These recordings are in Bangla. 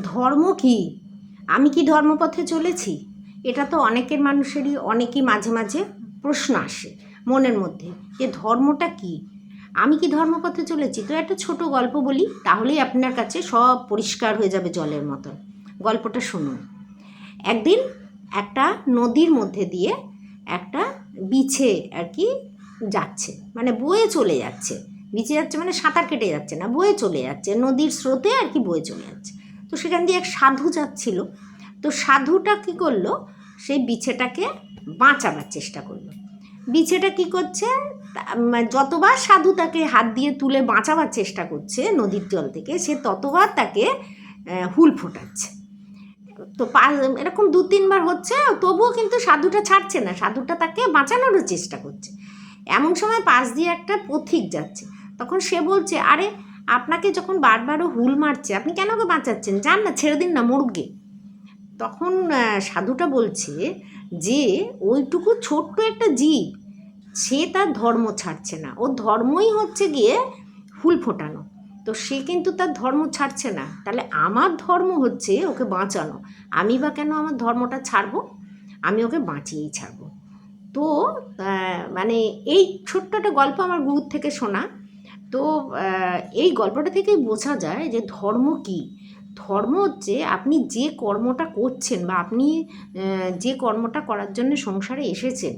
ধর্ম কি? আমি কি ধর্মপথে চলেছি? এটা তো অনেকের মানুষেরই অনেকই মাঝে মাঝে প্রশ্ন আসে মনের মধ্যে যে ধর্মটা কি, আমি কি ধর্মপথে চলেছি। তো একটা ছোট গল্প বলি, তাহলেই আপনার কাছে সব পরিষ্কার হয়ে যাবে জলের মতো। গল্পটা শুনুন। একদিন একটা নদীর মধ্যে দিয়ে একটা বিছে আর কি যাচ্ছে, মানে বয়ে চলে যাচ্ছে। বিছে যাচ্ছে মানে সাঁতার কেটে যাচ্ছে না, বয়ে চলে যাচ্ছে, নদীর স্রোতে আর কি বয়ে চলে যাচ্ছে। তো সেখান দিয়ে এক সাধু যাচ্ছিল। তো সাধুটা কি করলো, সেই বিছেটাকে বাঁচাবার চেষ্টা করলো। বিছেটা কি করছে, যতবার সাধু তাকে হাত দিয়ে তুলে বাঁচাবার চেষ্টা করছে নদীর জল থেকে, সে ততবার তাকে হুল ফোটাচ্ছে। তো এরকম 2-3 বার হচ্ছে, তবুও কিন্তু সাধুটা ছাড়ছে না, সাধুটা তাকে বাঁচানোরও চেষ্টা করছে। এমন সময় পাশ দিয়ে একটা পথিক যাচ্ছে। তখন সে বলছে, আরে আপনাকে যখন বারবারও হুল মারছে, আপনি কেন ওকে বাঁচাচ্ছেন, যান না, ছেড়ে দিন না, মরুগে। তখন সাধুটা বলছে যে ওইটুকু ছোট্ট একটা জীব, সে তার ধর্ম ছাড়ছে না, ওর ধর্মই হচ্ছে গিয়ে ফুল ফোটানো। তো সে কিন্তু তার ধর্ম ছাড়ছে না, তাহলে আমার ধর্ম হচ্ছে ওকে বাঁচানো। আমি বা কেন আমার ধর্মটা ছাড়বো, আমি ওকে বাঁচিয়েই ছাড়বো। তো মানে এই ছোট্ট একটা গল্প আমার গুরুর থেকে শোনা। তো এই গল্পটা থেকেই বোঝা যায় যে ধর্ম কী। ধর্ম হচ্ছে আপনি যে কর্মটা করছেন, বা আপনি যে কর্মটা করার জন্য সংসারে এসেছেন,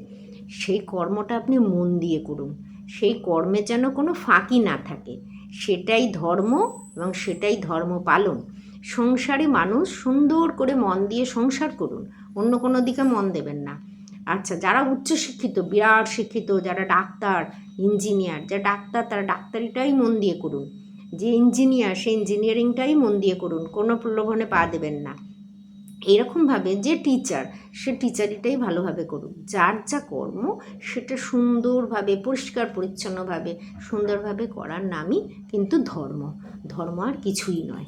সেই কর্মটা আপনি মন দিয়ে করুন। সেই কর্মে যেন কোনো ফাঁকি না থাকে, সেটাই ধর্ম, এবং সেটাই ধর্ম পালন। সংসারে মানুষ সুন্দর করে মন দিয়ে সংসার করুন, অন্য কোনো দিকে মন দেবেন না। আচ্ছা, যারা উচ্চশিক্ষিত, বিরাট শিক্ষিত, যারা ডাক্তার, ইঞ্জিনিয়ার, যারা ডাক্তার তারা ডাক্তারিটাই মন দিয়ে করুন, যে ইঞ্জিনিয়ার সে ইঞ্জিনিয়ারিংটাই মন দিয়ে করুন, কোনো প্রলোভনে পা দেবেন না। এরকমভাবে যে টিচার, সে টিচারিটাই ভালোভাবে করুন। যার যা কর্ম সেটা সুন্দরভাবে, পরিষ্কার পরিচ্ছন্নভাবে, সুন্দরভাবে করার নামই কিন্তু ধর্ম। ধর্ম আর কিছুই নয়।